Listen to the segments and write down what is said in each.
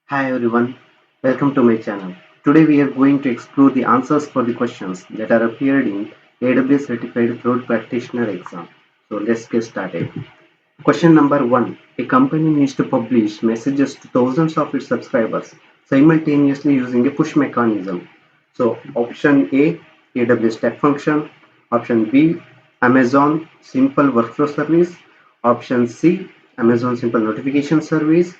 Hi everyone, welcome to my channel. Today we are going to explore the answers for the questions that are appeared in AWS Certified Cloud Practitioner exam. So let's get started. Question number 1. A company needs to publish messages to thousands of its subscribers simultaneously using a push mechanism. So option A, AWS Step Function. Option B, Amazon Simple Workflow Service. Option C, Amazon Simple Notification Service.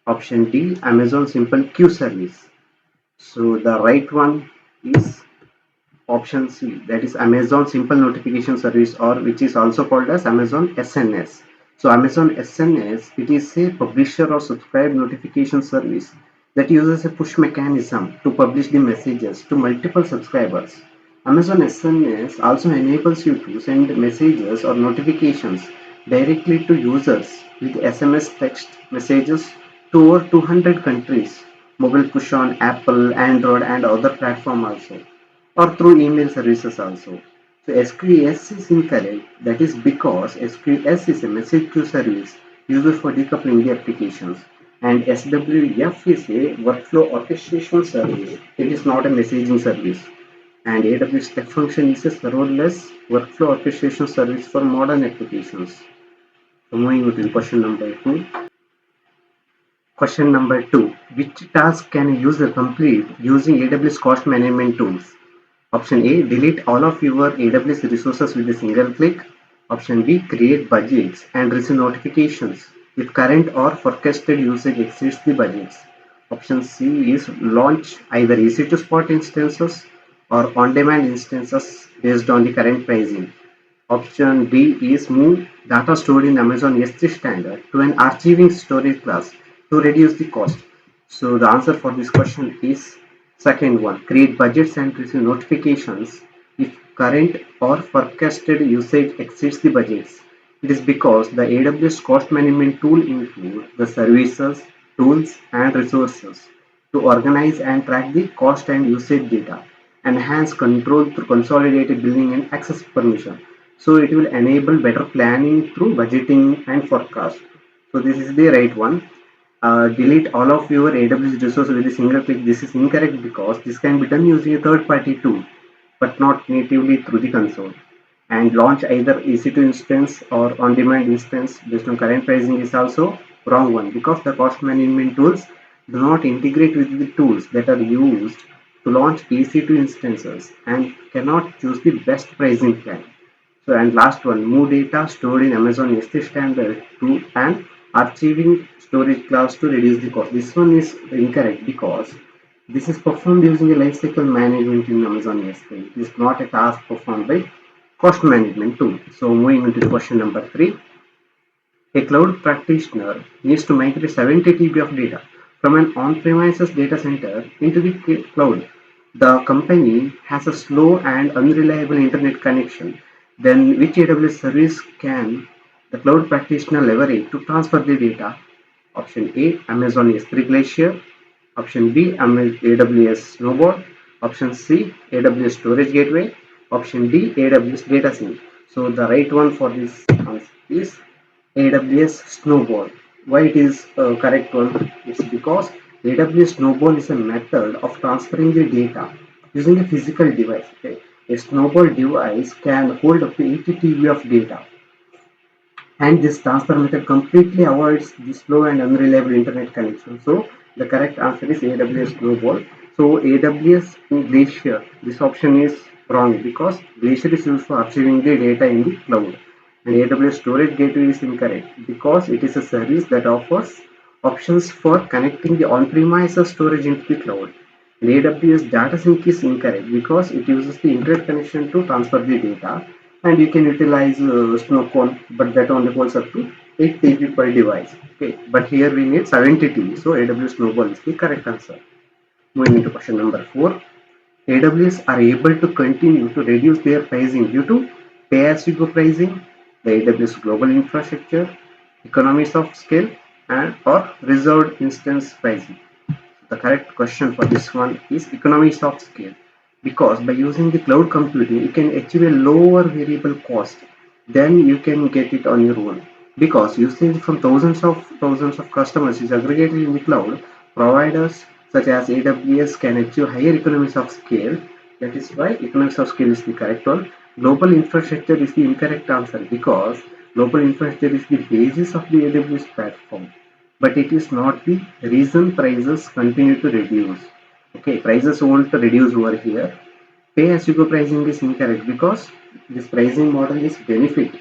Option D, Amazon Simple Queue Service. So the right one is option C, that is Amazon Simple Notification Service, or which is also called as Amazon SNS. So Amazon SNS, it is a publisher or subscribe notification service that uses a push mechanism to publish the messages to multiple subscribers. Amazon SNS also enables you to send messages or notifications directly to users with SMS text messages to over 200 countries, mobile push on Apple, Android and other platforms also, or through email services also. So SQS is incorrect. That is because SQS is a message queue service used for decoupling the applications, and SWF is a workflow orchestration service. It is not a messaging service. And AWS Step Function is a serverless workflow orchestration service for modern applications. So moving on to the question number 2. Question number 2. Which task can a user complete using AWS cost management tools? Option A, delete all of your AWS resources with a single click. Option B, create budgets and receive notifications if current or forecasted usage exceeds the budgets. Option C is launch either EC2 spot instances or on-demand instances based on the current pricing. Option D is move data stored in Amazon S3 standard to an archiving storage class to reduce the cost. So the answer for this question is second one. Create budgets and receive notifications if current or forecasted usage exceeds the budgets. It is because the AWS cost management tool includes the services, tools, and resources to organize and track the cost and usage data, enhance control through consolidated billing and access permission. So it will enable better planning through budgeting and forecast. So this is the right one. Delete all of your AWS resources with a single click. This is incorrect because this can be done using a third-party tool, but not natively through the console. And launch either EC2 instance or on-demand instance based on current pricing is also wrong one, because the cost management tools do not integrate with the tools that are used to launch EC2 instances and cannot choose the best pricing plan. So, and last one, move data stored in Amazon S3 standard to an archiving storage class to reduce the cost. This one is incorrect because this is performed using a lifecycle management in Amazon S3. It is not a task performed by cost management tool. So moving into the question number 3. A cloud practitioner needs to migrate 70 TB of data from an on-premises data center into the cloud. The company has a slow and unreliable internet connection. Then which AWS service can the cloud practitioner leverage to transfer the data? Option A, Amazon S3 Glacier. Option B, AWS Snowball. Option C, AWS Storage Gateway. Option D, AWS Data Sync. So the right one for this answer is AWS Snowball. Why it is a correct one? It's because AWS Snowball is a method of transferring the data using a physical device. Okay? A Snowball device can hold up to 80 TB of data, and this transfer method completely avoids the slow and unreliable internet connection. So the correct answer is AWS Snowball. So AWS Glacier, this option is wrong because Glacier is used for archiving the data in the cloud, and AWS Storage Gateway is incorrect because it is a service that offers options for connecting the on-premises storage into the cloud. And AWS Data Sync is incorrect because it uses the internet connection to transfer the data, and you can utilize Snowcone, but that only holds up to 8 TB per device. Okay, but here we need 70 TB, so AWS Snowball is the correct answer. Moving into question number 4. AWS are able to continue to reduce their pricing due to pay-as-you-go pricing, the AWS global infrastructure, economies of scale, and or reserved instance pricing. The correct question for this one is economies of scale, because by using the cloud computing you can achieve a lower variable cost than you can get it on your own, because usage from thousands of customers is aggregated in the cloud. Providers such as AWS can achieve higher economies of scale. That is why economies of scale is the correct one. Global infrastructure is the incorrect answer because global infrastructure is the basis of the AWS platform. But it is not the reason prices continue to reduce. Okay, prices won't reduce over here. Pay as you go pricing is incorrect because this pricing model is benefit,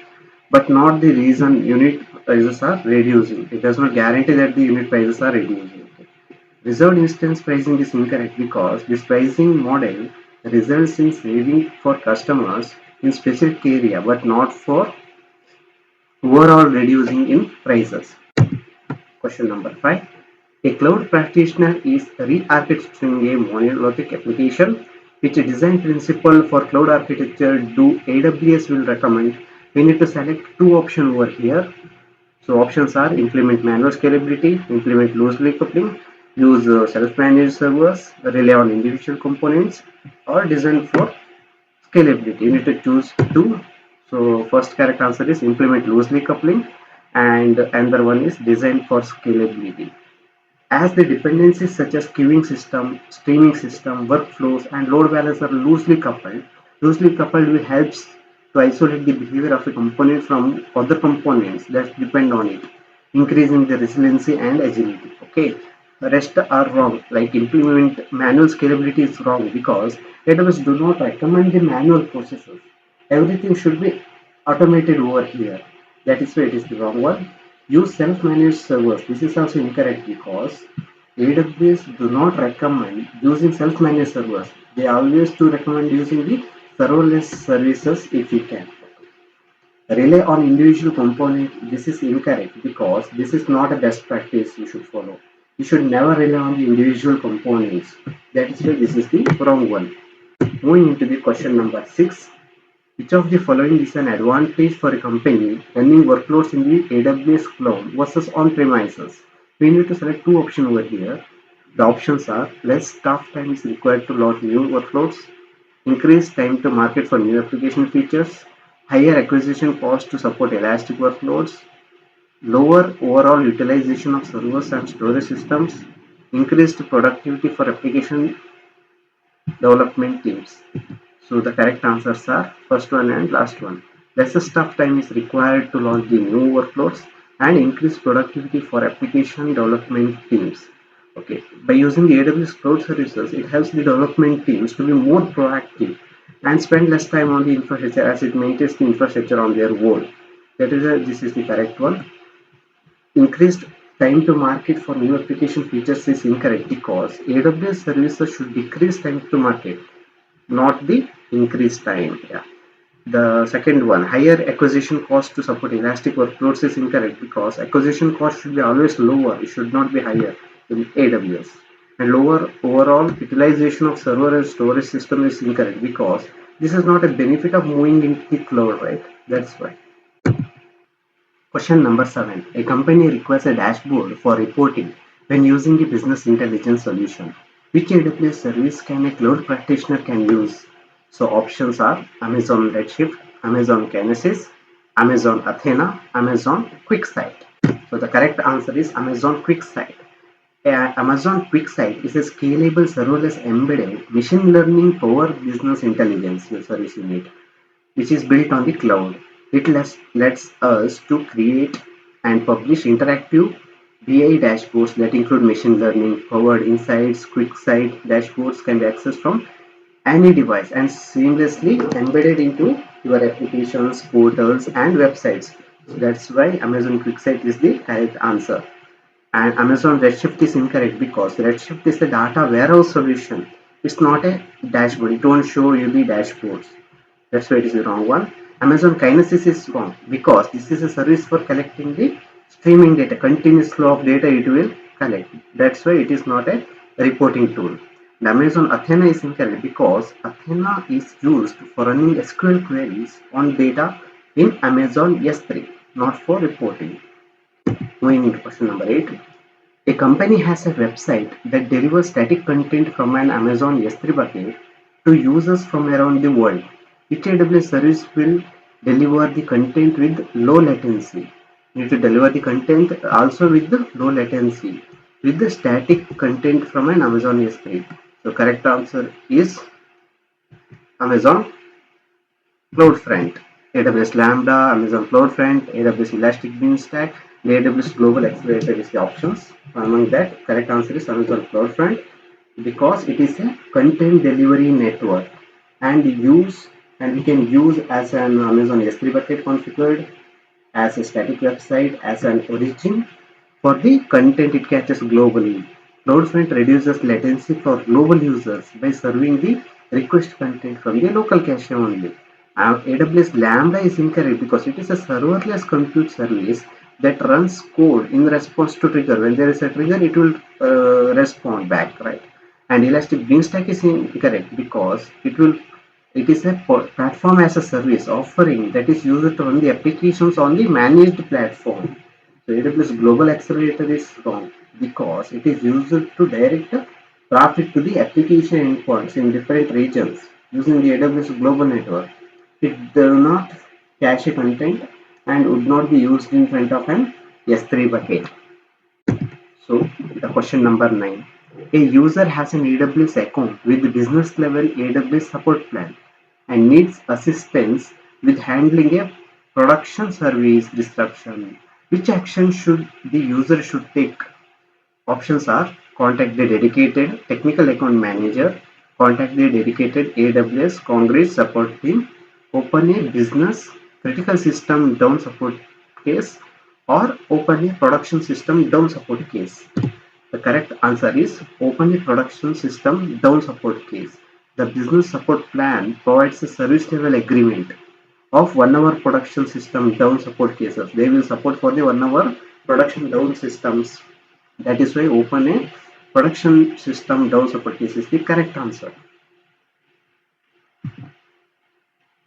but not the reason unit prices are reducing. It does not guarantee that the unit prices are reducing. Reserved instance pricing is incorrect because this pricing model results in saving for customers in specific area but not for overall reducing in prices. Question number 5. A cloud practitioner is re-architecturing a monolithic application. Which design principle for cloud architecture do AWS will recommend? We need to select two options over here. So options are implement manual scalability, implement loosely coupling, use self-managed servers, rely on individual components, or design for scalability. You need to choose two. So first correct answer is implement loosely coupling, and another one is design for scalability. As the dependencies such as queuing system, streaming system, workflows, and load balance are loosely coupled will helps to isolate the behavior of a component from other components that depend on it, increasing the resiliency and agility. Okay, the rest are wrong. Like implement manual scalability is wrong because AWS do not recommend the manual processes. Everything should be automated over here. That is why it is the wrong one. Use self-managed servers. This is also incorrect because AWS do not recommend using self-managed servers. They always do recommend using the serverless services if you can. Rely on individual component. This is incorrect because this is not a best practice you should follow. You should never rely on the individual components. That is why this is the wrong one. Moving into the question number 6. Which of the following is an advantage for a company running workloads in the AWS cloud versus on-premises? We need to select two options over here. The options are less staff time is required to launch new workloads, increased time to market for new application features, higher acquisition cost to support elastic workloads, lower overall utilization of servers and storage systems, increased productivity for application development teams. So the correct answers are first one and last one. Lesser staff time is required to launch the new workloads and increase productivity for application development teams. Okay, by using the AWS cloud services, it helps the development teams to be more proactive and spend less time on the infrastructure as it maintains the infrastructure on their own. That is this is the correct one. Increased time to market for new application features is incorrect because AWS services should decrease time to market, not the increased time. Yeah. The second one, higher acquisition cost to support elastic workloads is incorrect because acquisition cost should be always lower, it should not be higher in AWS. And lower overall utilization of server and storage system is incorrect because this is not a benefit of moving into the cloud, right? That's why. Question number 7. A company requires a dashboard for reporting when using a business intelligence solution. Which AWS service can a cloud practitioner can use? So options are Amazon Redshift, Amazon Kinesis, Amazon Athena, Amazon QuickSight. So the correct answer is Amazon QuickSight. Amazon QuickSight is a scalable serverless embedded machine learning powered business intelligence service unit which is built on the cloud. It lets us to create and publish interactive BI dashboards that include machine learning powered insights. QuickSight dashboards can be accessed from any device and seamlessly embedded into your applications, portals, and websites. So that's why Amazon QuickSight is the correct answer. And Amazon Redshift is incorrect because Redshift is a data warehouse solution. It's not a dashboard. It won't show you the dashboards. That's why it is the wrong one. Amazon Kinesis is wrong because this is a service for collecting the streaming data. Continuous flow of data it will collect. That's why it is not a reporting tool. And Amazon Athena is incorrect because Athena is used for running SQL queries on data in Amazon S3, not for reporting. Moving into question number 8. A company has a website that delivers static content from an Amazon S3 bucket to users from around the world. Which AWS service will deliver the content with low latency? You need to deliver the content also with the low latency. with the static content from an Amazon S3. So correct answer is Amazon CloudFront, AWS Lambda, Amazon CloudFront, AWS Elastic Beanstalk, and AWS Global Accelerator is the options. Among that, correct answer is Amazon CloudFront because it is a content delivery network and we can use as an Amazon S3 bucket configured as a static website as an origin for the content it catches globally. CloudFront reduces latency for global users by serving the request content from the local cache only. AWS Lambda is incorrect because it is a serverless compute service that runs code in response to trigger. When there is a trigger, it will respond back, right? And Elastic Beanstalk is incorrect because it is a platform as a service offering that is used to run the applications on the managed platform. So AWS Global Accelerator is wrong because it is used to direct traffic to the application endpoints in different regions using the AWS Global Network. It does not cache content and would not be used in front of an S3 bucket. So the question number 9. A user has an AWS account with business level AWS support plan and needs assistance with handling a production service disruption. Which action should the user should take? Options are contact the dedicated technical account manager, contact the dedicated AWS Congress support team, open a business critical system down support case, or open a production system down support case. The correct answer is open a production system down support case. The business support plan provides a service level agreement of 1 hour production system down support cases. They will support for the 1 hour production down systems. That is why open a production system down support case is the correct answer.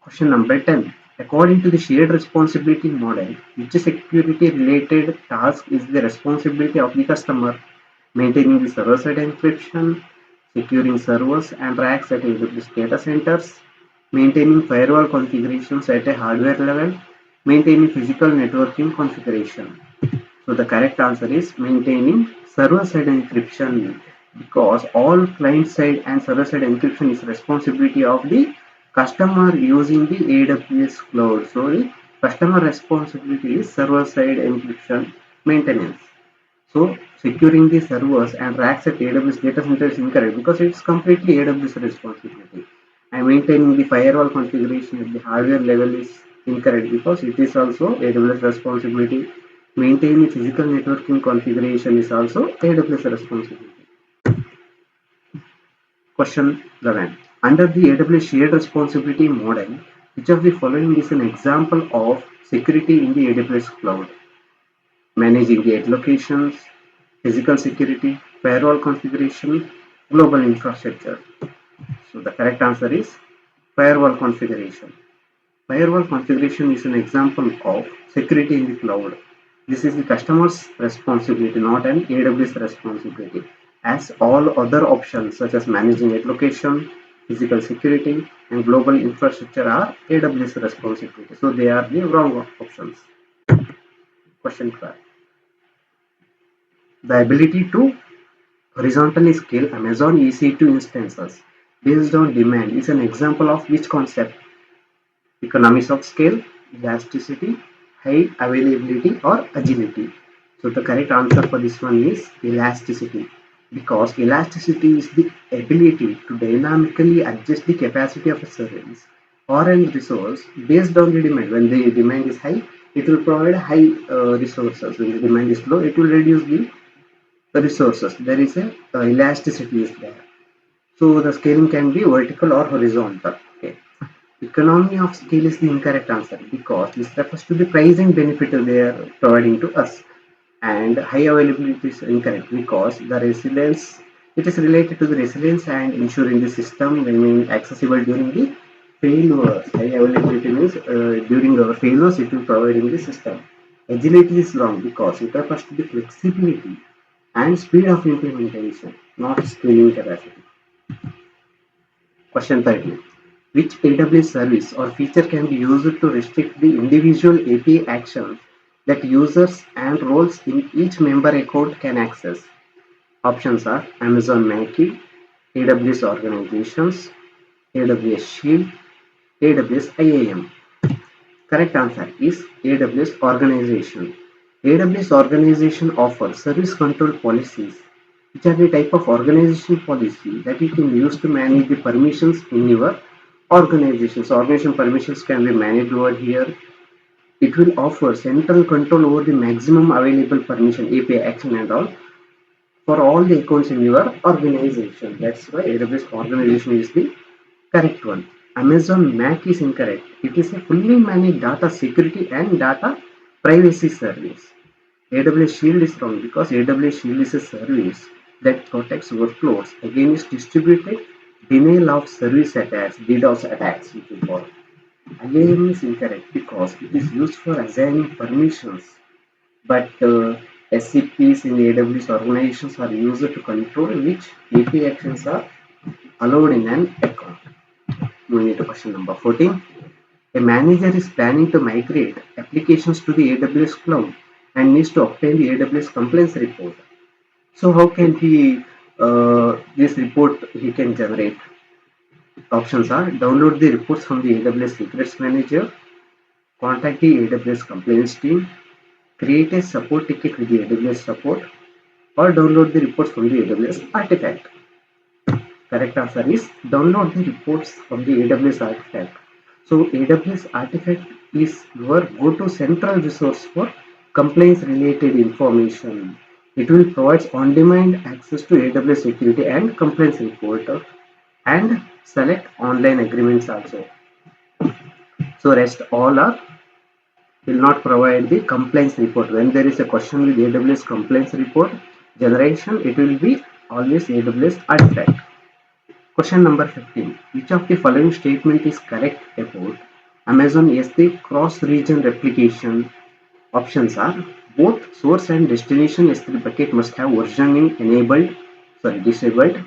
Question number 10. According to the shared responsibility model, which security related task is the responsibility of the customer? Maintaining the server-side encryption, securing servers and racks at AWS data centers, maintaining firewall configurations at a hardware level, maintaining physical networking configuration. So the correct answer is maintaining server-side encryption because all client-side and server-side encryption is responsibility of the customer using the AWS cloud. So the customer responsibility is server-side encryption maintenance. So securing the servers and racks at AWS data center is incorrect because it's completely AWS responsibility. And maintaining the firewall configuration at the hardware level is incorrect because it is also AWS responsibility. Maintaining physical networking configuration is also AWS responsibility. Question 11. Under the AWS shared responsibility model, which of the following is an example of security in the AWS cloud? Managing the edge locations, physical security, firewall configuration, global infrastructure. So the correct answer is firewall configuration. Firewall configuration is an example of security in the cloud. This is the customer's responsibility, not an AWS responsibility, as all other options such as managing edge location, physical security, and global infrastructure are AWS responsibility. So they are the wrong options. Question 12. The ability to horizontally scale Amazon EC2 instances based on demand is an example of which concept? Economies of scale, elasticity, high availability, or agility. So the correct answer for this one is elasticity because elasticity is the ability to dynamically adjust the capacity of a service or a resource based on the demand. When the demand is high, it will provide high resources. When the demand is low, it will reduce the resources. There is a elasticity is there. So the scaling can be vertical or horizontal. Okay. Economy of scale is the incorrect answer because this refers to the pricing benefit they are providing to us, and high availability is incorrect because the resilience, it is related to the resilience and ensuring the system remain accessible during the failures. High availability means during our failures it will provide in the system. Agility is wrong because it refers to the flexibility and speed of implementation, not scaling capacity. Question 13. Which AWS service or feature can be used to restrict the individual API actions that users and roles in each member account can access? Options are Amazon Mackey, AWS Organizations, AWS Shield, AWS IAM. Correct answer is AWS Organization. AWS Organization offers service control policies, which are the type of organization policy that you can use to manage the permissions in your organization. So organization permissions can be managed over here. It will offer central control over the maximum available permission, API action and all, for all the accounts in your organization. That's why AWS organization is the correct one. Amazon Mac is incorrect. It is a fully managed data security and data privacy service. AWS Shield is wrong because AWS Shield is a service that protects workloads against distributed denial of service attacks, DDoS attacks, which we call. IAM is incorrect because it is used for assigning permissions, but SCPs in AWS organizations are used to control which API actions are allowed in an account. Moving to question number 14. A manager is planning to migrate applications to the AWS cloud and needs to obtain the AWS compliance report. So how can he this report he can generate? Options are download the reports from the AWS Secrets Manager, contact the AWS compliance team, create a support ticket with the AWS support, or download the reports from the AWS artifact. Correct answer is download the reports from the AWS artifact. So AWS artifact is your go-to central resource for compliance related information. It will provide on-demand access to AWS security and compliance report and select online agreements also. So rest all are will not provide the compliance report. When there is a question with AWS compliance report generation, it will be always AWS artifact. Question number 15. Which of the following statement is correct about Amazon S3 cross-region replication? Options are both source and destination S3 bucket must have versioning disabled.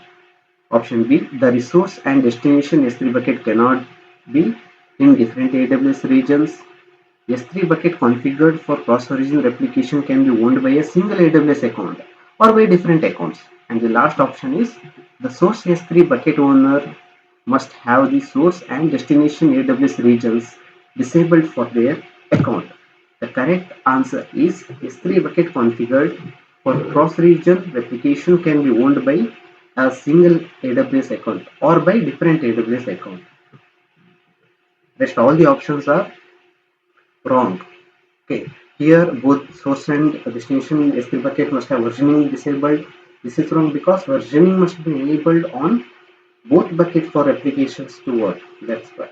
Option B, the resource and destination S3 bucket cannot be in different AWS regions. S3 bucket configured for cross-origin replication can be owned by a single AWS account or by different accounts. And the last option is the source S3 bucket owner must have the source and destination AWS regions disabled for their account. The correct answer is S3 bucket configured for cross-region replication can be owned by a single AWS account or by different AWS account. Rest all the options are wrong. Okay, here both source and destination S3 bucket must have versioning disabled. This is wrong because versioning must be enabled on both bucket for applications to work. That's why.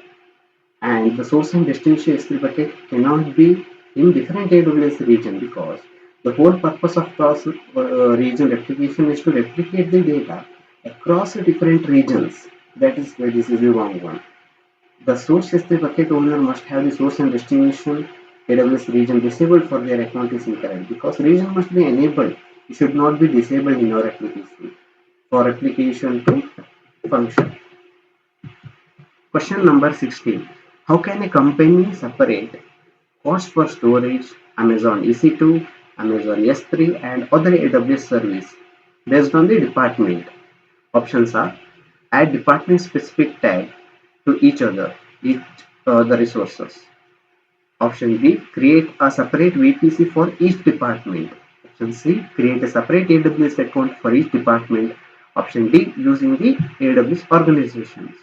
And the source and destination S3 bucket cannot be in different AWS region because the whole purpose of cross region replication is to replicate the data across different regions. That is why this is the wrong one. The source S3 bucket owner must have the source and destination AWS region disabled for their account is incorrect because region must be enabled. It should not be disabled in your application for application to function. Question number 16. How can a company separate cost for storage, Amazon EC2, Amazon S3 and other AWS service based on the department? Options are add department specific tag to each the resources. Option B, create a separate VPC for each department. Option C, create a separate AWS account for each department. Option D, using the AWS organizations.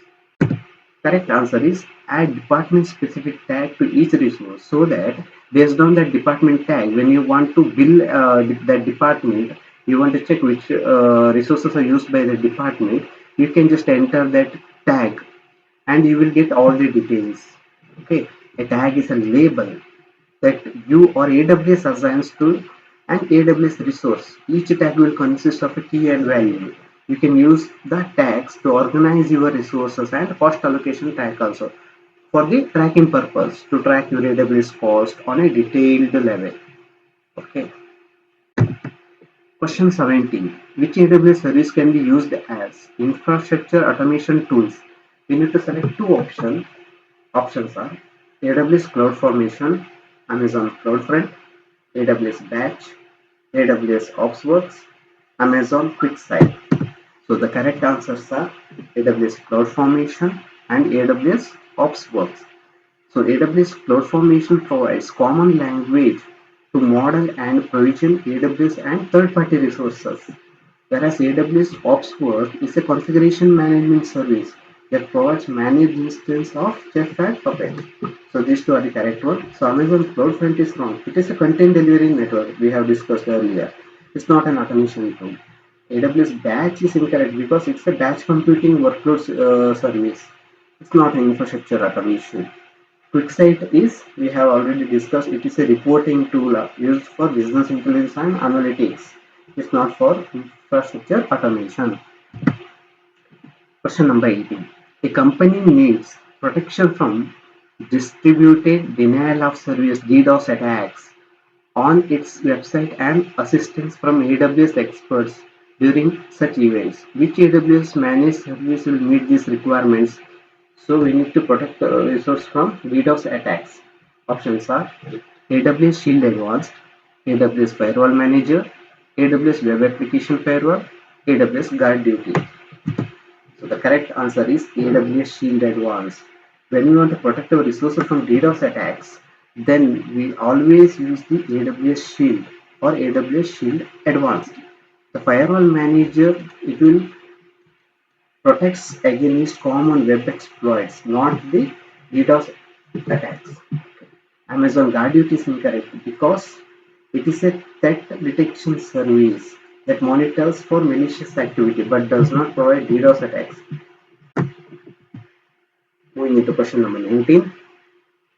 Correct answer is add department specific tag to each resource so that based on that department tag, when you want to build that department, you want to check which resources are used by the department, you can just enter that tag and you will get all the details. Okay, a tag is a label that you or AWS assigns to an AWS resource. Each tag will consist of a key and value. You can use the tags to organize your resources and cost allocation tag also for the tracking purpose to track your AWS cost on a detailed level. Okay. Question 17. Which AWS service can be used as infrastructure automation tools? We need to select two options. Options are AWS CloudFormation, Amazon CloudFront, AWS Batch, AWS OpsWorks, Amazon QuickSight. So the correct answers are AWS CloudFormation and AWS OpsWorks. So AWS CloudFormation provides common language to model and provision AWS and third-party resources, whereas AWS OpsWorks is a configuration management service that provides managed instance of Chef and Puppet. So these two are the correct one. So Amazon CloudFront is wrong. It is a content delivery network we have discussed earlier. It's not an automation tool. AWS batch is incorrect because it's a batch computing workload service. It's not an infrastructure automation. QuickSight is, we have already discussed, it is a reporting tool used for business intelligence and analytics. It's not for infrastructure automation. Question number 18. A company needs protection from distributed denial of service DDoS attacks on its website and assistance from AWS experts during such events. Which AWS managed service will meet these requirements? So we need to protect the resource from DDoS attacks. Options are AWS Shield Advanced, AWS Firewall Manager, AWS Web Application Firewall, AWS Guard Duty. So the correct answer is AWS Shield Advanced. When we want to protect our resources from DDoS attacks, then we always use the AWS Shield or AWS Shield Advanced. The Firewall Manager, it will protects against common web exploits, not the DDoS attacks. Amazon Guard Duty is incorrect because it is a threat detection service that monitors for malicious activity but does not provide DDoS attacks. Moving into question number 19.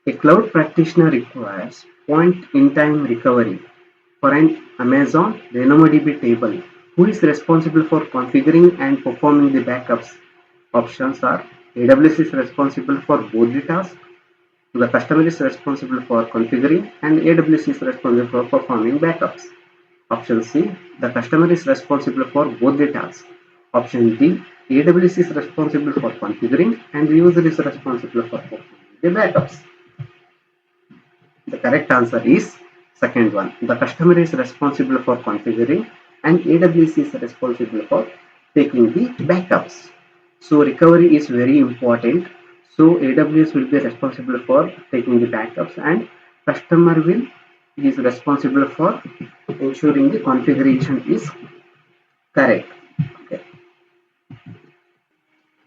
A cloud practitioner requires point-in-time recovery for an Amazon DynamoDB table. Who is responsible for configuring and performing the backups? Options are AWS is responsible for both the tasks, the customer is responsible for configuring, and AWS is responsible for performing backups. Option C, the customer is responsible for both the tasks. Option D, AWS is responsible for configuring and the user is responsible for performing the backups. The correct answer is second one. The customer is responsible for configuring and AWS is responsible for taking the backups. So recovery is very important. So AWS will be responsible for taking the backups and customer is responsible for ensuring the configuration is correct. Okay.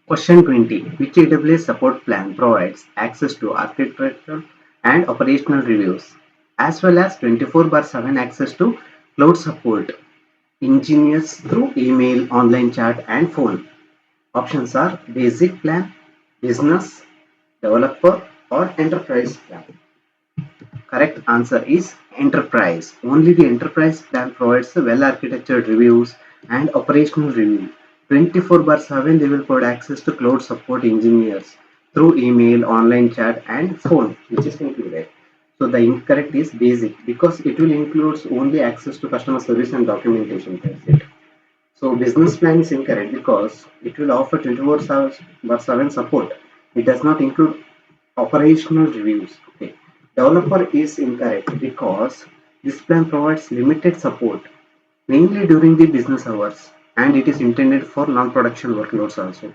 Question 20. Which AWS support plan provides access to architectural and operational reviews as well as 24/7 access to cloud support engineers through email, online chat and phone? Options are basic plan, business, developer or enterprise plan. Correct answer is enterprise. Only the enterprise plan provides well architectured reviews and operational review. 24/7 they will provide access to cloud support engineers through email, online chat and phone, which is included. So the incorrect is basic because it will include only access to customer service and documentation. That's it. So business plan is incorrect because it will offer 24/7 support. It does not include operational reviews. Okay. Developer is incorrect because this plan provides limited support mainly during the business hours and it is intended for non-production workloads also.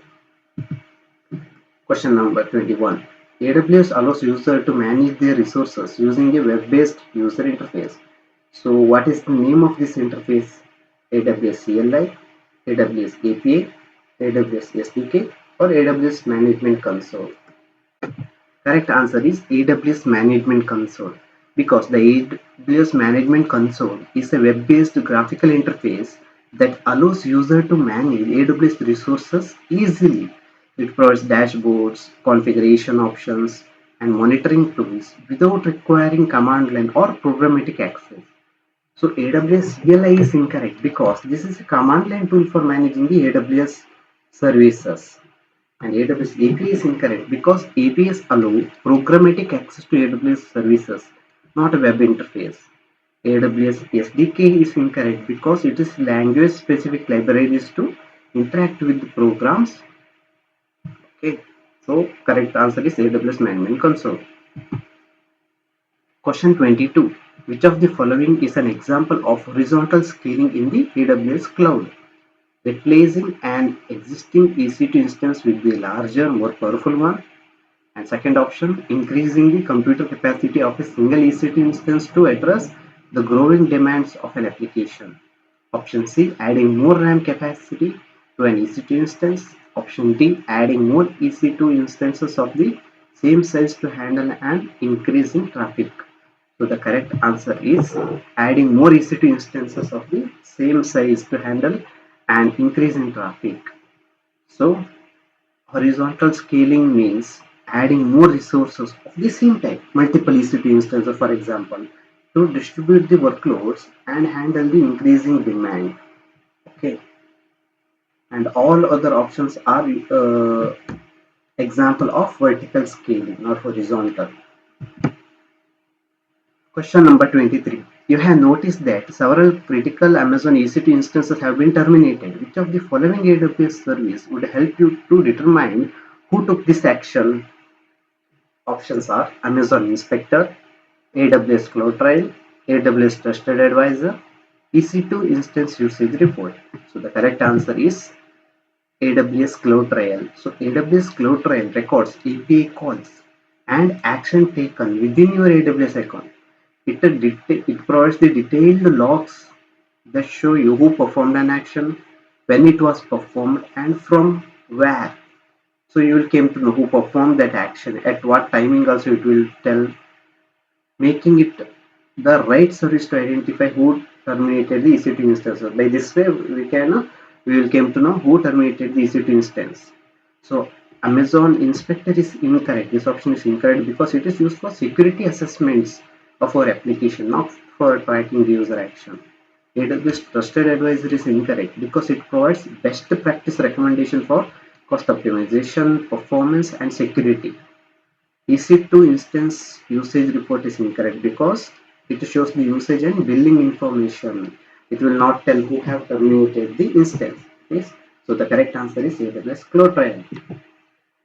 Question number 21. AWS allows user to manage their resources using a web-based user interface. So what is the name of this interface? AWS CLI, AWS API, AWS SDK or AWS Management Console? Correct answer is AWS Management Console because the AWS Management Console is a web-based graphical interface that allows user to manage AWS resources easily. It provides dashboards, configuration options, and monitoring tools without requiring command line or programmatic access. So AWS CLI is incorrect because this is a command line tool for managing the AWS services. And AWS API is incorrect because APIs allow programmatic access to AWS services, not a web interface. AWS SDK is incorrect because it is language specific libraries to interact with the programs. Okay, so correct answer is AWS Management Console. Question 22. Which of the following is an example of horizontal scaling in the AWS cloud? Replacing an existing EC2 instance with the larger, more powerful one. And second option, increasing the computer capacity of a single EC2 instance to address the growing demands of an application. Option C, adding more RAM capacity to an EC2 instance. Option D, adding more EC2 instances of the same size to handle an increase in traffic. So the correct answer is adding more EC2 instances of the same size to handle an increase in traffic. So horizontal scaling means adding more resources of the same type, multiple EC2 instances for example, to distribute the workloads and handle the increasing demand. Okay, and all other options are example of vertical scaling, not horizontal. Question number 23. You have noticed that several critical Amazon EC2 instances have been terminated. Which of the following AWS service would help you to determine who took this action? Options are Amazon Inspector, AWS Cloud Trial, AWS Trusted Advisor, EC2 Instance Usage Report. So the correct answer is AWS Cloud Trial. So AWS Cloud Trial records API calls and action taken within your AWS account. It provides the detailed logs that show you who performed an action, when it was performed, and from where. So you will came to know who performed that action, at what timing also it will tell, making it the right service to identify who terminated the EC2 instance. By this way, we will came to know who terminated the EC2 instance. So Amazon Inspector is incorrect. This option is incorrect because it is used for security assessments of our application, not for tracking the user action. AWS Trusted Advisor is incorrect because it provides best practice recommendation for cost optimization, performance, and security. EC2 instance usage report is incorrect because it shows the usage and billing information. It will not tell who have terminated the instance. Yes. So the correct answer is AWS Cloud Trial.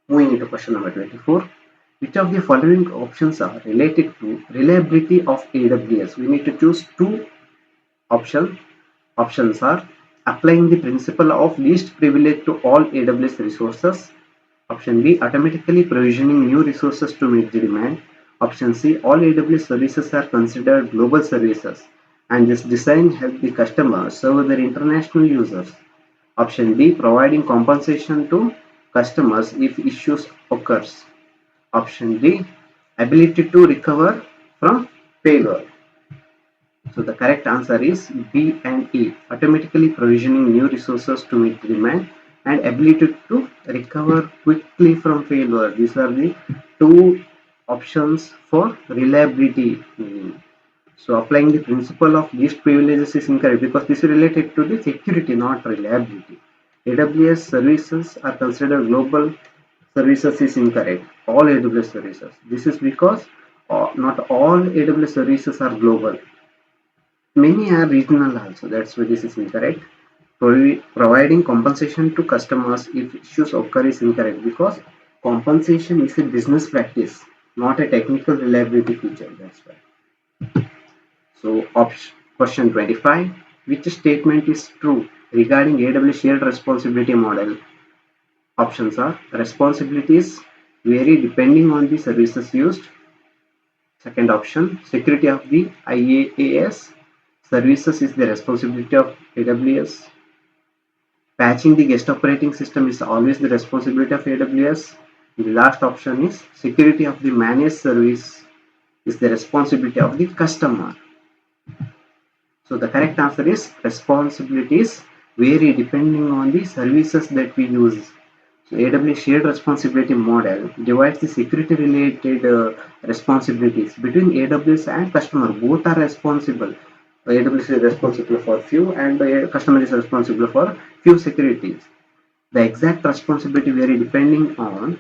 Moving into question number 24. Which of the following options are related to reliability of AWS? We need to choose two options. Options are applying the principle of least privilege to all AWS resources. Option B, automatically provisioning new resources to meet the demand. Option C, all AWS services are considered global services and this design helps the customer serve their international users. Option D, providing compensation to customers if issues occurs. Option D, ability to recover from failure. So the correct answer is B and E, automatically provisioning new resources to meet demand and ability to recover quickly from failure. These are the two options for reliability. So applying the principle of least privileges is incorrect because this is related to the security, not reliability. AWS services are considered global services is incorrect. All AWS services. This is because not all AWS services are global. Many are regional also. That's why this is incorrect. Providing compensation to customers if issues occur is incorrect because compensation is a business practice, not a technical reliability feature. That's why. So question 25. Which statement is true regarding AWS shared responsibility model? Options are responsibilities vary depending on the services used. Second option, security of the IaaS services is the responsibility of AWS. Patching the guest operating system is always the responsibility of AWS. The last option is security of the managed service is the responsibility of the customer. So the correct answer is responsibilities vary depending on the services that we use. So AWS shared responsibility model divides the security related responsibilities between AWS and customer. Both are responsible. AWS is responsible for few and the customer is responsible for few securities. The exact responsibility vary depending on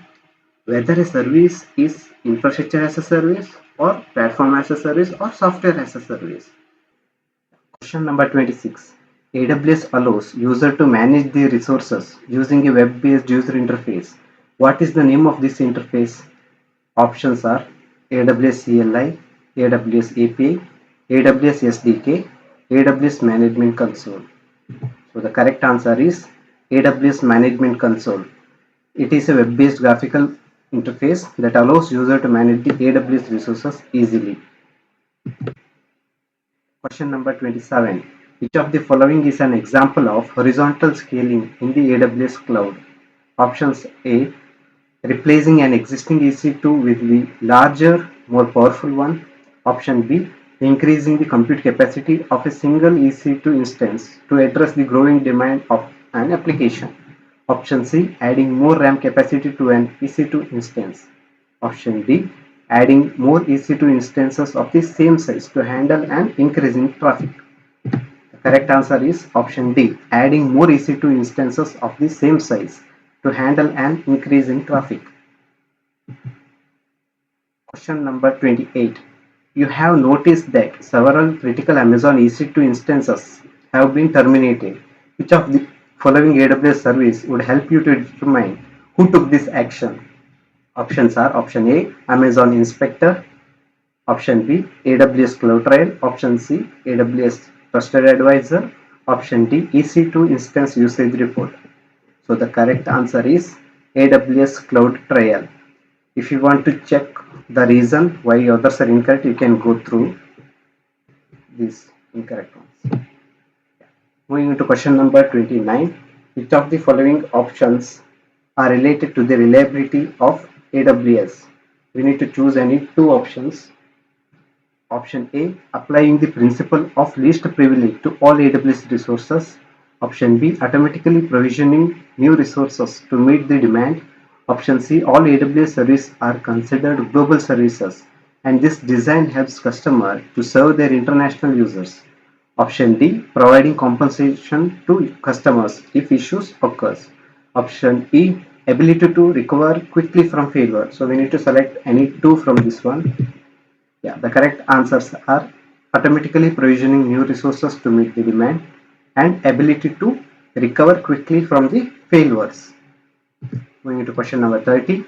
whether a service is infrastructure as a service or platform as a service or software as a service. Question number 26. AWS allows user to manage the resources using a web-based user interface. What is the name of this interface? Options are AWS CLI, AWS API, AWS SDK, AWS Management Console. So the correct answer is AWS Management Console. It is a web-based graphical interface that allows user to manage the AWS resources easily. Question number 27. Which of the following is an example of horizontal scaling in the AWS cloud? Options A. Replacing an existing EC2 with the larger, more powerful one. Option B. Increasing the compute capacity of a single EC2 instance to address the growing demand of an application. Option C. Adding more RAM capacity to an EC2 instance. Option D. Adding more EC2 instances of the same size to handle an increase in traffic. The correct answer is option D. Adding more EC2 instances of the same size to handle an increase in traffic. Question number 28. You have noticed that several critical Amazon EC2 instances have been terminated. Which of the following AWS service would help you to determine who took this action? Options are option A. Amazon Inspector, option B. AWS Cloud Trail, option C. AWS Trusted Advisor, option D. EC2 Instance Usage Report. So the correct answer is AWS Cloud Trail. If you want to check the reason why others are incorrect, you can go through these incorrect ones. Moving into question number 29. Which of the following options are related to the reliability of AWS? We need to choose any two options. Option A. Applying the principle of least privilege to all AWS resources. Option B. Automatically provisioning new resources to meet the demand. Option C. All AWS services are considered global services and this design helps customers to serve their international users. Option D. Providing compensation to customers if issues occurs. Option E. Ability to recover quickly from failure. So we need to select any two from this one. Yeah, the correct answers are automatically provisioning new resources to meet the demand and ability to recover quickly from the failures. Moving into question number 30.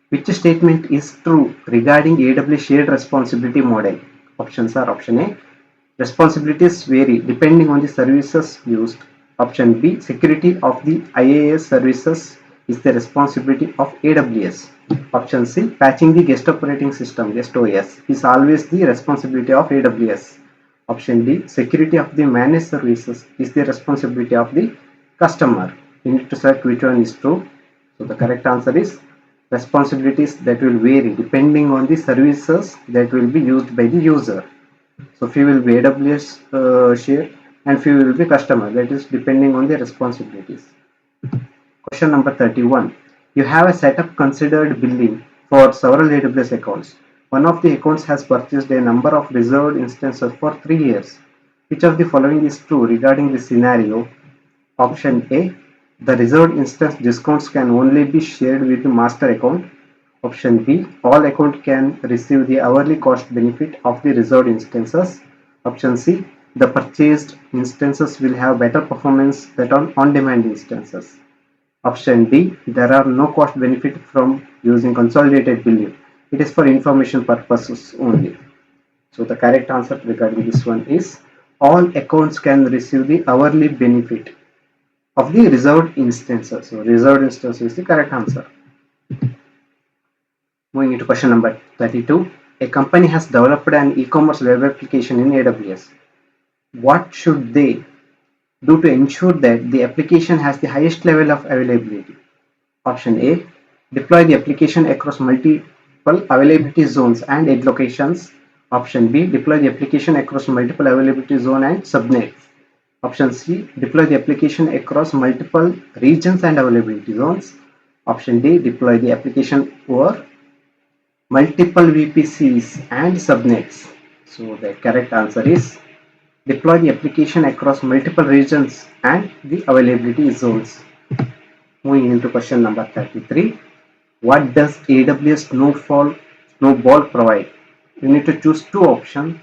Which statement is true regarding AWS shared responsibility model? Options are option A. Responsibilities vary depending on the services used. Option B. Security of the IaaS services is the responsibility of AWS. Option C. Patching the guest operating system guest OS is always the responsibility of AWS. Option D. Security of the managed services is the responsibility of the customer. You need to select which one is true. So the correct answer is responsibilities that will vary depending on the services that will be used by the user. So few will be AWS share and few will be customer. That is depending on the responsibilities. Question number 31. You have a setup considered billing for several AWS accounts. One of the accounts has purchased a number of reserved instances for 3 years. Which of the following is true regarding this scenario? Option A. The reserved instance discounts can only be shared with the master account. Option B. All account can receive the hourly cost benefit of the reserved instances. Option C. The purchased instances will have better performance than on-demand instances. Option D. There are no cost benefit from using consolidated billing. It is for information purposes only. So the correct answer regarding this one is all accounts can receive the hourly benefit of the reserved instances. So reserved instance is the correct answer. Moving into question number 32. A company has developed an e-commerce web application in AWS. What should they do to ensure that the application has the highest level of availability? Option A. Deploy the application across multiple availability zones and edge locations. Option B. Deploy the application across multiple availability zone and subnets. Option C. Deploy the application across multiple regions and availability zones. Option D. Deploy the application over multiple VPCs and subnets. So the correct answer is deploy the application across multiple regions and the availability zones. Moving into question number 33. What does AWS Snowball provide? You need to choose two options.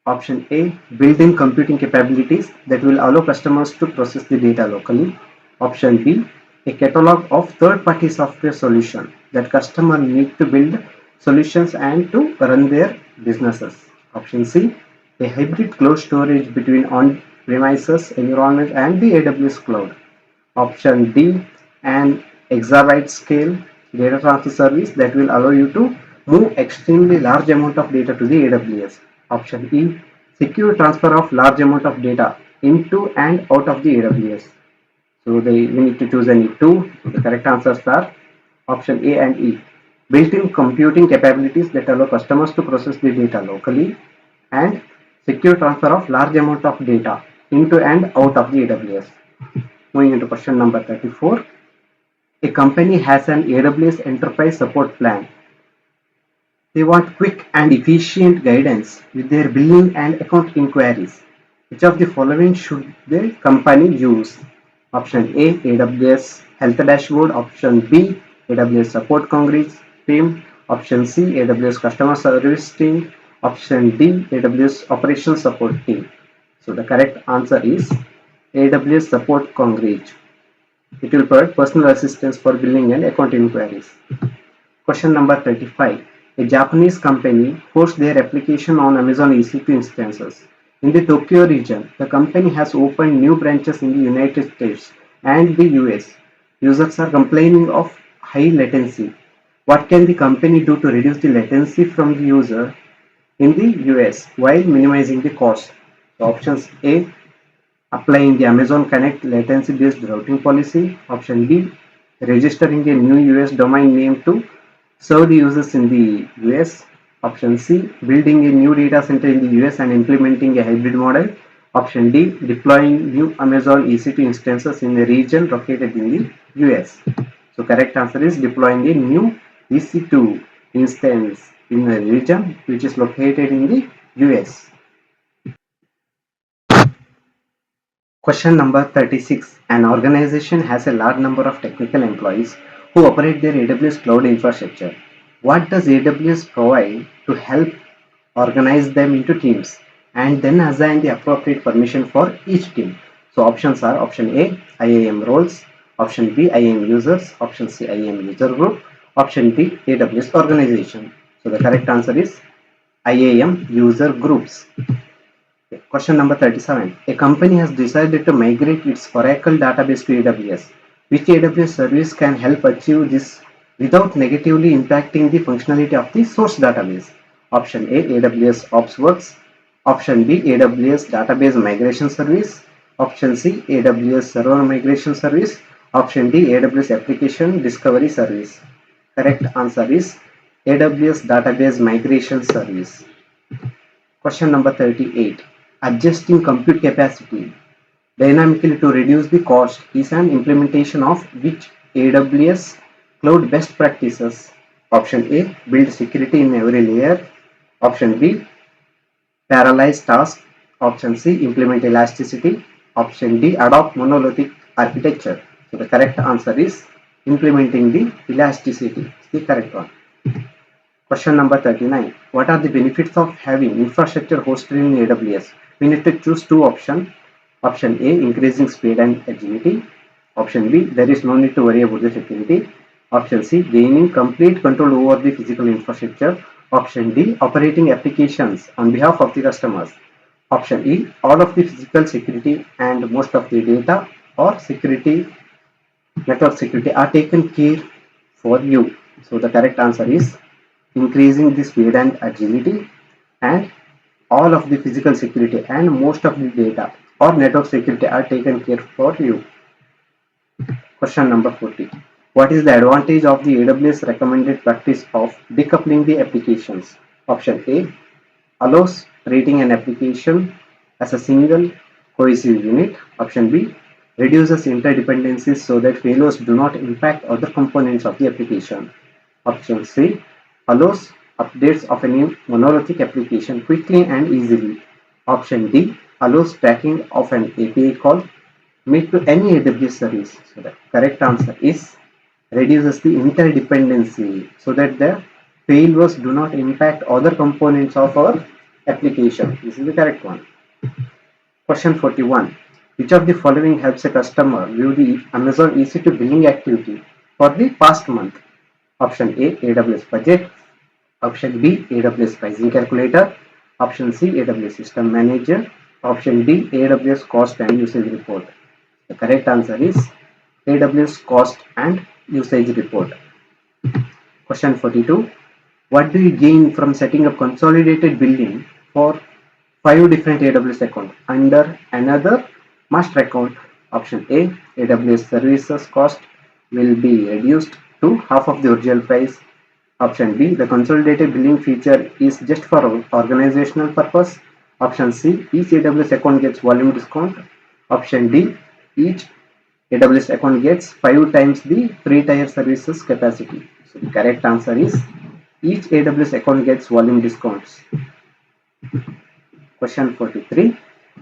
Option A. Built-in computing capabilities that will allow customers to process the data locally. Option B. A catalog of third-party software solutions that customers need to build solutions and to run their businesses. Option C. A hybrid cloud storage between on-premises environment and the AWS cloud. Option D, an exabyte scale data transfer service that will allow you to move extremely large amount of data to the AWS. Option E, secure transfer of large amount of data into and out of the AWS. So we need to choose any two. The correct answers are option A and E. Built-in computing capabilities that allow customers to process the data locally and secure transfer of large amount of data into and out of the AWS. Moving into question number 34. A company has an AWS enterprise support plan. They want quick and efficient guidance with their billing and account inquiries. Which of the following should the company use? Option A, AWS Health Dashboard. Option B, AWS Support Concrete Team. Option C, AWS Customer Service Team. Option D, AWS Operations Support Team. So the correct answer is AWS Support Concrete. It will provide personal assistance for billing and account inquiries. Question number 35. A Japanese company hosts their application on Amazon EC2 instances. In the Tokyo region, the company has opened new branches in the United States and the US. Users are complaining of high latency. What can the company do to reduce the latency from the user in the US while minimizing the cost? So options A, applying the Amazon Connect latency based routing policy. Option B, registering a new US domain name to serve the users in the US. Option C, building a new data center in the US and implementing a hybrid model. Option D, deploying new Amazon EC2 instances in a region located in the US. So correct answer is deploying a new EC2 instance in a region which is located in the US. Question number 36. An organization has a large number of technical employees who operate their AWS cloud infrastructure. What does AWS provide to help organize them into teams and then assign the appropriate permission for each team? So options are option A, IAM roles, option B, IAM users, option C, IAM user group, option D, AWS organization. So the correct answer is IAM user groups. Question number 37. A company has decided to migrate its Oracle database to AWS. Which AWS service can help achieve this without negatively impacting the functionality of the source database? Option A, AWS OpsWorks. Option B, AWS Database Migration Service. Option C, AWS Server Migration Service. Option D, AWS Application Discovery Service. Correct answer is AWS Database Migration Service. Question number 38. Adjusting compute capacity dynamically to reduce the cost is an implementation of which AWS cloud best practices? Option A, build security in every layer. Option B, parallelize tasks. Option C, implement elasticity. Option D, adopt monolithic architecture. So the correct answer is implementing the elasticity. It's the correct one. Question number 39. What are the benefits of having infrastructure hosted in AWS? We need to choose two options. Option A, increasing speed and agility. Option B, there is no need to worry about the security. Option C, gaining complete control over the physical infrastructure. Option D, operating applications on behalf of the customers. Option E, all of the physical security and most of the data or security, network security are taken care for you. So the correct answer is increasing the speed and agility, and all of the physical security and most of the data or network security are taken care for you. Question number 40. What is the advantage of the AWS recommended practice of decoupling the applications? Option A, allows treating an application as a single cohesive unit. Option B, reduces interdependencies so that failures do not impact other components of the application. Option C, allows updates of a new monolithic application quickly and easily. Option D, allows tracking of an API call made to any AWS service. So the correct answer is reduces the interdependency so that the failures do not impact other components of our application. This is the correct one. Question 41. Which of the following helps a customer view the Amazon EC2 billing activity for the past month? Option A, AWS budget. Option B, AWS pricing calculator. Option C, AWS System Manager. Option D, AWS Cost and Usage Report. The correct answer is AWS Cost and Usage Report. Question 42. What do you gain from setting up consolidated billing for 5 different AWS accounts under another master account? Option A, AWS services cost will be reduced to half of the original price. Option B, the consolidated billing feature is just for organizational purpose. Option C, each AWS account gets volume discount. Option D, each AWS account gets 5 times the free tier services capacity. So the correct answer is each AWS account gets volume discounts. Question 43.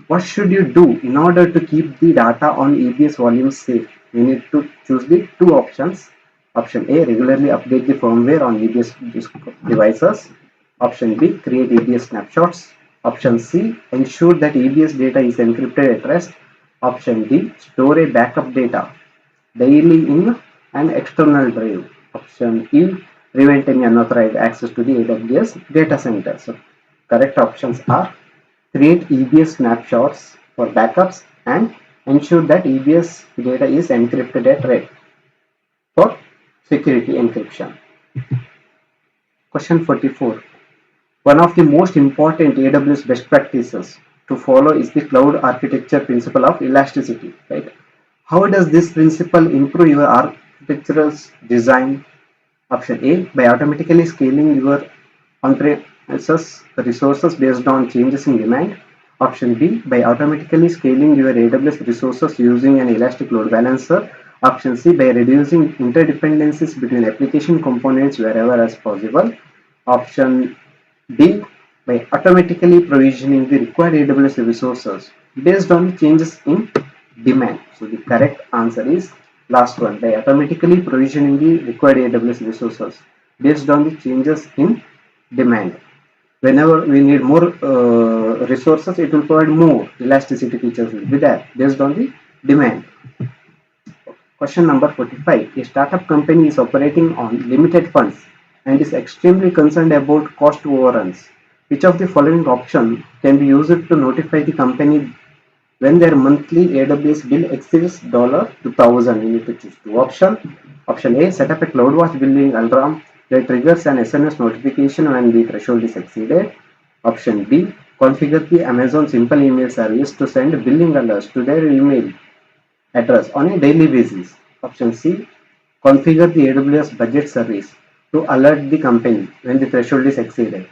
What should you do in order to keep the data on EBS volumes safe? You need to choose the two options. Option A, regularly update the firmware on EBS devices. Option B, create EBS snapshots. Option C, ensure that EBS data is encrypted at rest. Option D, store a backup data daily in an external drive. Option E, prevent any unauthorized access to the AWS data center. So correct options are create EBS snapshots for backups and ensure that EBS data is encrypted at rest for security encryption. Question 44. One of the most important AWS best practices to follow is the cloud architecture principle of elasticity, right? How does this principle improve your architectural design? Option A, by automatically scaling your on-premises resources based on changes in demand. Option B, by automatically scaling your AWS resources using an elastic load balancer. Option C, by reducing interdependencies between application components wherever as possible. Option D, by automatically provisioning the required AWS resources based on changes in demand. So the correct answer is last one, by automatically provisioning the required AWS resources based on the changes in demand. Whenever we need more resources, it will provide more elasticity features will be there based on the demand. Question number 45. A startup company is operating on limited funds and is extremely concerned about cost overruns. Which of the following options can be used to notify the company when their monthly AWS bill exceeds $2,000? You need to choose two options. Option A, set up a CloudWatch billing alarm that triggers an SMS notification when the threshold is exceeded. Option B, configure the Amazon Simple Email service to send billing alerts to their email address on a daily basis. Option C, configure the AWS budget service to alert the company when the threshold is exceeded.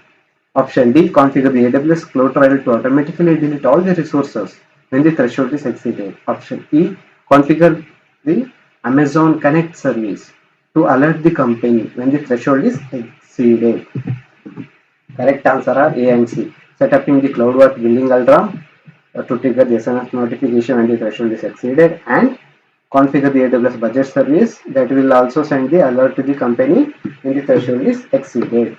Option D, configure the AWS Cloud Trial to automatically delete all the resources when the threshold is exceeded. Option E, configure the Amazon Connect service to alert the company when the threshold is exceeded. Correct answer are A and C. Set up in the CloudWatch billing alarm to trigger the SMS notification when the threshold is exceeded, and configure the AWS budget service that will also send the alert to the company when the threshold is exceeded.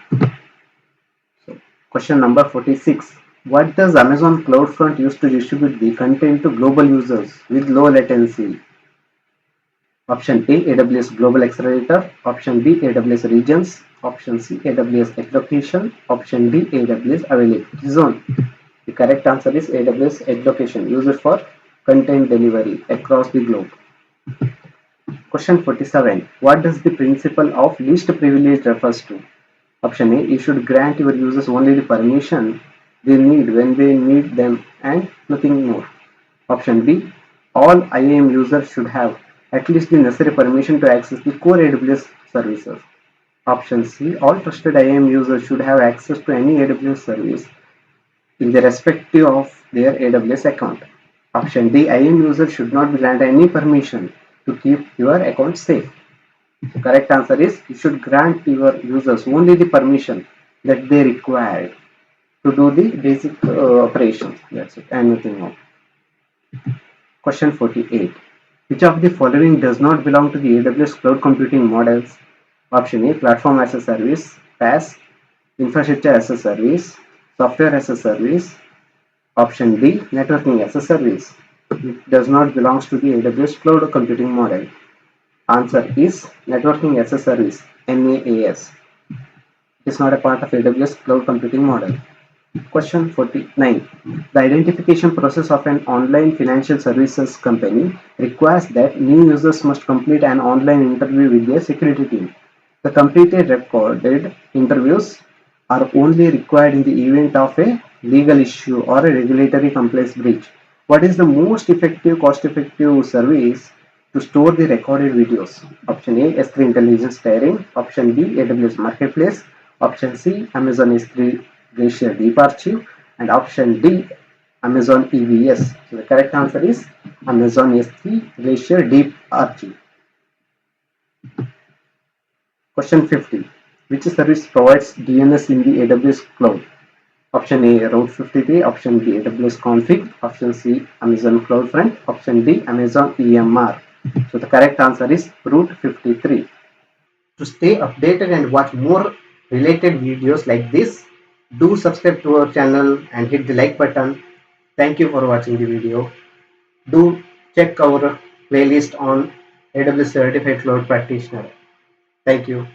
So, question number 46. What does Amazon CloudFront use to distribute the content to global users with low latency? Option A, AWS Global Accelerator. Option B, AWS Regions. Option C, AWS Edge Location. Option D, AWS Availability Zone. The correct answer is AWS Edge Location, used for content delivery across the globe. Question 47. What does the principle of least privilege refers to? Option A, you should grant your users only the permission they need when they need them and nothing more. Option B, all IAM users should have at least the necessary permission to access the core AWS services. Option C, all trusted IAM users should have access to any AWS service in the respective of their AWS account. Option D, IAM users should not be granted any permission to keep your account safe. The correct answer is you should grant your users only the permission that they require to do the basic operations. That's it, and nothing more. Question 48. Which of the following does not belong to the AWS cloud computing models? Option A, platform as a service, PaaS, infrastructure as a service, software as a service. Option D, networking as a service. It does not belong to the AWS cloud computing model. Answer is networking as a service, NAAS. It is not a part of AWS cloud computing model. Question 49. The identification process of an online financial services company requires that new users must complete an online interview with their security team. The completed recorded interviews are only required in the event of a legal issue or a regulatory compliance breach. What is the most effective, cost-effective service to store the recorded videos? Option A, S3 Intelligence Tiering. Option B, AWS Marketplace. Option C, Amazon S3 Glacier Deep Archive. And option D, Amazon EVS. So the correct answer is Amazon S3 Glacier Deep Archive. Question 50. Which service provides DNS in the AWS cloud? Option A, Route 53. Option B, AWS Config. Option C, Amazon CloudFront. Option D, Amazon EMR. So the correct answer is Route 53. To stay updated and watch more related videos like this, do subscribe to our channel and hit the like button. Thank you for watching the video. Do check our playlist on AWS Certified Cloud Practitioner. Thank you.